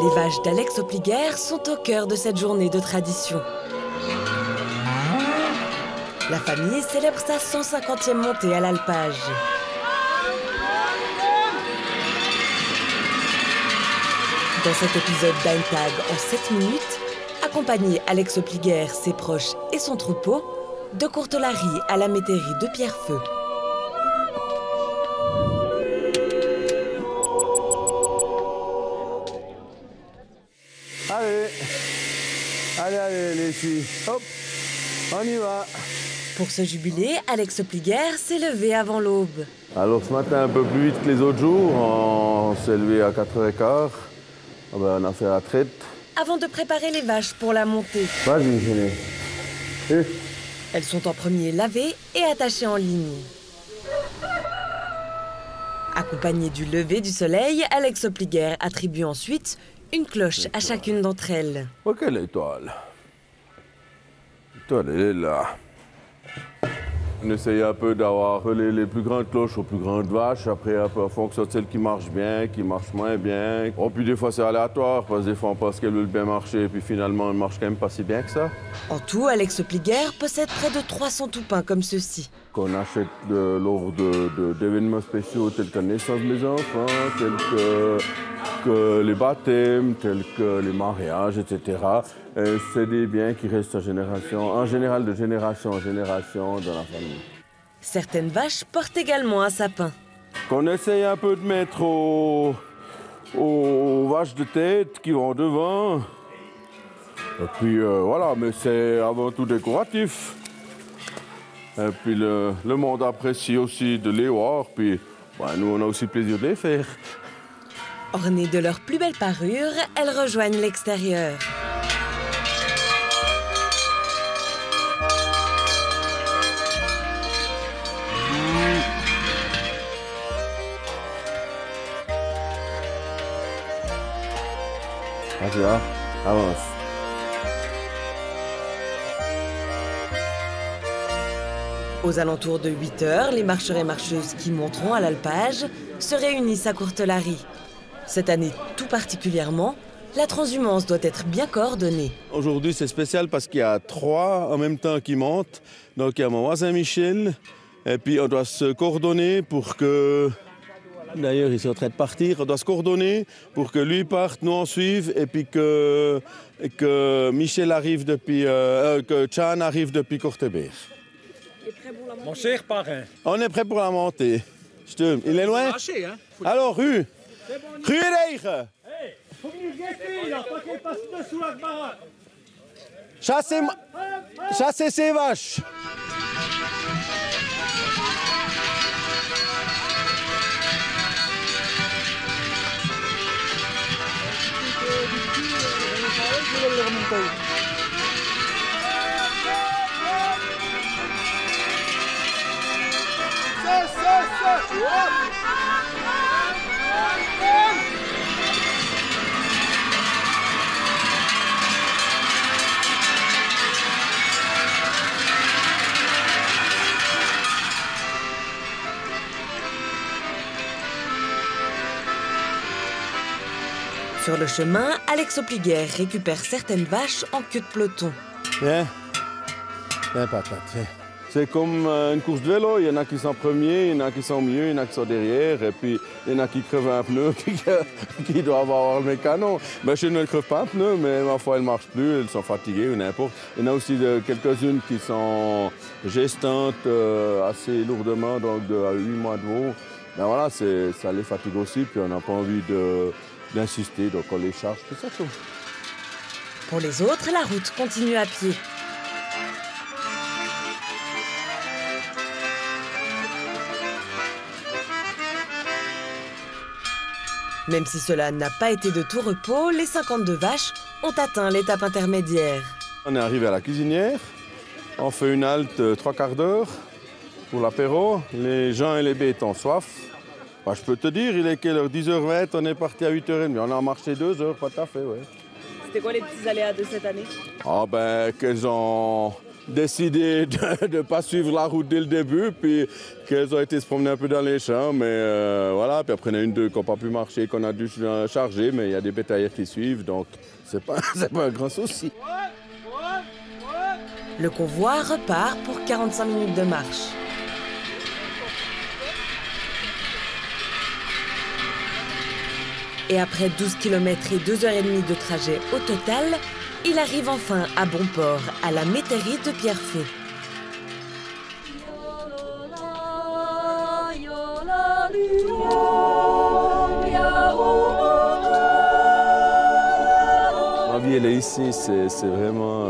Les vaches d'Alex Opliguer sont au cœur de cette journée de tradition. La famille célèbre sa 150e montée à l'alpage. Dans cet épisode d'Eintag en 7 minutes, accompagné Alex Opliguer, ses proches et son troupeau, de Courtelary à la métairie de Pierrefeu. Allez, les filles, hop, on y va. Pour ce jubilé, Alex Opliguer s'est levé avant l'aube. Alors ce matin, un peu plus vite que les autres jours, on s'est levé à 4h15. On a fait la traite. Avant de préparer les vaches pour la montée. Vas-y, Géné. Elles sont en premier lavées et attachées en ligne. Accompagné du lever du soleil, Alex Opliguer attribue ensuite une cloche à chacune d'entre elles. Oh, quelle étoile? L'étoile, elle est là. On essaye un peu d'avoir les plus grandes cloches aux plus grandes vaches. Après, un peu en fonction de celles qui marchent bien, qui marchent moins bien. Oh, puis des fois, c'est aléatoire, parce que des fois, on pense qu'elles veulent bien marcher, et puis finalement, elles marchent quand même pas si bien que ça. En tout, Alex Opliguer possède près de 300 toupins comme ceux-ci. Qu'on achète lors d'événements spéciaux tels que la naissance des enfants, tels que les baptêmes, tels que les mariages, etc. C'est des biens qui restent en général de génération en génération dans la famille. Certaines vaches portent également un sapin. Qu'on essaye un peu de mettre aux vaches de tête qui vont devant. Et puis voilà, mais c'est avant tout décoratif. Et puis le monde apprécie aussi de les voir, puis nous on a aussi plaisir de les faire. Ornées de leur plus belle parure, elles rejoignent l'extérieur. Vas-y, avance. Aux alentours de 8 heures, les marcheurs et marcheuses qui monteront à l'alpage se réunissent à Courtelary. Cette année tout particulièrement, la transhumance doit être bien coordonnée. Aujourd'hui, c'est spécial parce qu'il y a 3 en même temps qui montent. Donc, il y a mon voisin Michel. Et puis, on doit se coordonner pour que... D'ailleurs, il est en train de partir. On doit se coordonner pour que lui parte, nous on suive. Et puis que Michel arrive depuis... que Chan arrive depuis Courtelary. Mon cher parrain. On est prêt pour la montée. Il est loin? Hein? Alors, Rue Regen! Hey, faut venir guetter, là, pas qu'elle passe dessous la baraque. Chassez ces vaches! Sur le chemin, Alex Opliguer récupère certaines vaches en queue de peloton. Viens, patate, viens. C'est comme une course de vélo, il y en a qui sont premiers, il y en a qui sont au milieu, il y en a qui sont derrière, et puis il y en a qui crevent un pneu, qui doivent avoir le mécano. Chez nous, elles ne crevent pas un pneu, mais ma foi, elles ne marchent plus, elles sont fatiguées ou n'importe. Il y en a aussi quelques-unes qui sont gestantes assez lourdement, donc à 8 mois de veau. Ben voilà, ça les fatigue aussi, puis on n'a pas envie d'insister, donc on les charge, tout ça tout. Pour les autres, la route continue à pied. Même si cela n'a pas été de tout repos, les 52 vaches ont atteint l'étape intermédiaire. On est arrivé à la cuisinière, on fait une halte 3 quarts d'heure pour l'apéro. Les gens et les bêtes ont soif. Je peux te dire, il est quelle heure? 10h20, on est parti à 8h30. On a marché 2 heures, pas tout à fait, ouais. C'était quoi les petits aléas de cette année? Qu'elles ont décidé de ne pas suivre la route dès le début, puis qu'elles ont été se promener un peu dans les champs, mais voilà. Puis après, il y en a une, deux qui n'ont pas pu marcher, qu'on a dû charger, mais il y a des bétaillères qui suivent, donc c'est pas un grand souci. Le convoi repart pour 45 minutes de marche. Et après 12 km et 2h30 de trajet au total, il arrive enfin à bon port, à la métairie de Pierrefonds. Ma vie, elle est ici, c'est vraiment...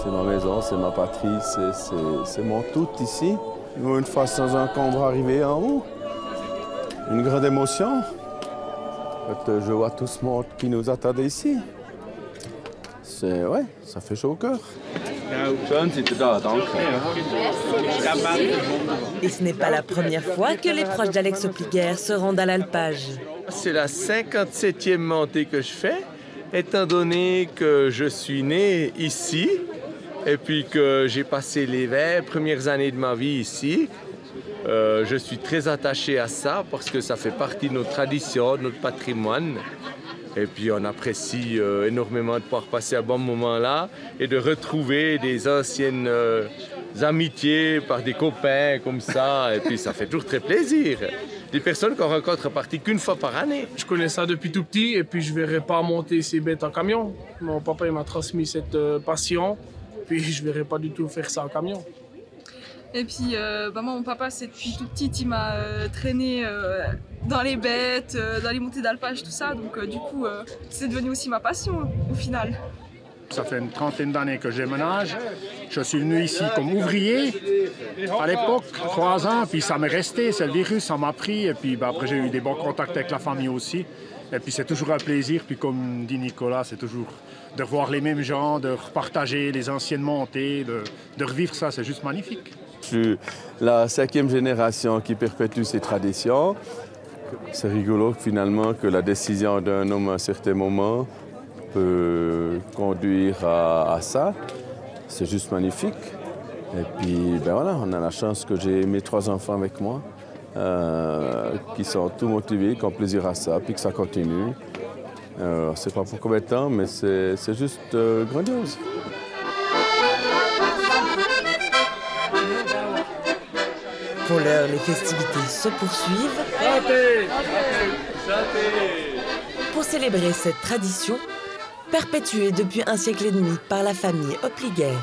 c'est ma maison, c'est ma patrie, c'est mon tout ici. Une fois dans un camp, on va arriver en haut. Une grande émotion. Je vois tout ce monde qui nous attendait ici. Ouais, ça fait chaud au cœur. Et ce n'est pas la première fois que les proches d'Alex Opliger se rendent à l'alpage. C'est la 57e montée que je fais, étant donné que je suis né ici et puis que j'ai passé les 20 premières années de ma vie ici. Je suis très attaché à ça parce que ça fait partie de nos traditions, de notre patrimoine. Et puis on apprécie énormément de pouvoir passer un bon moment là et de retrouver des anciennes amitiés par des copains comme ça. Et puis ça fait toujours très plaisir. Des personnes qu'on rencontre à partir qu'une fois par année. Je connais ça depuis tout petit et puis je ne verrai pas monter ces bêtes en camion. Mon papa il m'a transmis cette passion, puis je ne verrai pas du tout faire ça en camion. Et puis, moi, mon papa, c'est depuis tout petit, il m'a traîné dans les bêtes, dans les montées d'alpage, tout ça. Donc, du coup, c'est devenu aussi ma passion, au final. Ça fait une trentaine d'années que je déménage. Je suis venu ici comme ouvrier. À l'époque, 3 ans, puis ça m'est resté. C'est le virus, ça m'a pris. Et puis après, j'ai eu des bons contacts avec la famille aussi. Et puis c'est toujours un plaisir. Puis comme dit Nicolas, c'est toujours de revoir les mêmes gens, de repartager les anciennes montées, de revivre ça. C'est juste magnifique. Je suis la 5e génération qui perpétue ces traditions. C'est rigolo finalement que la décision d'un homme à un certain moment peut conduire à ça. C'est juste magnifique. Et puis ben voilà, on a la chance que j'ai mes 3 enfants avec moi, qui sont tout motivés, qui ont plaisir à ça, puis que ça continue. Je ne sais pas pour combien de temps, mais c'est juste grandiose. Pour l'heure, les festivités se poursuivent. Pour célébrer cette tradition, perpétuée depuis un siècle et demi par la famille Opliger.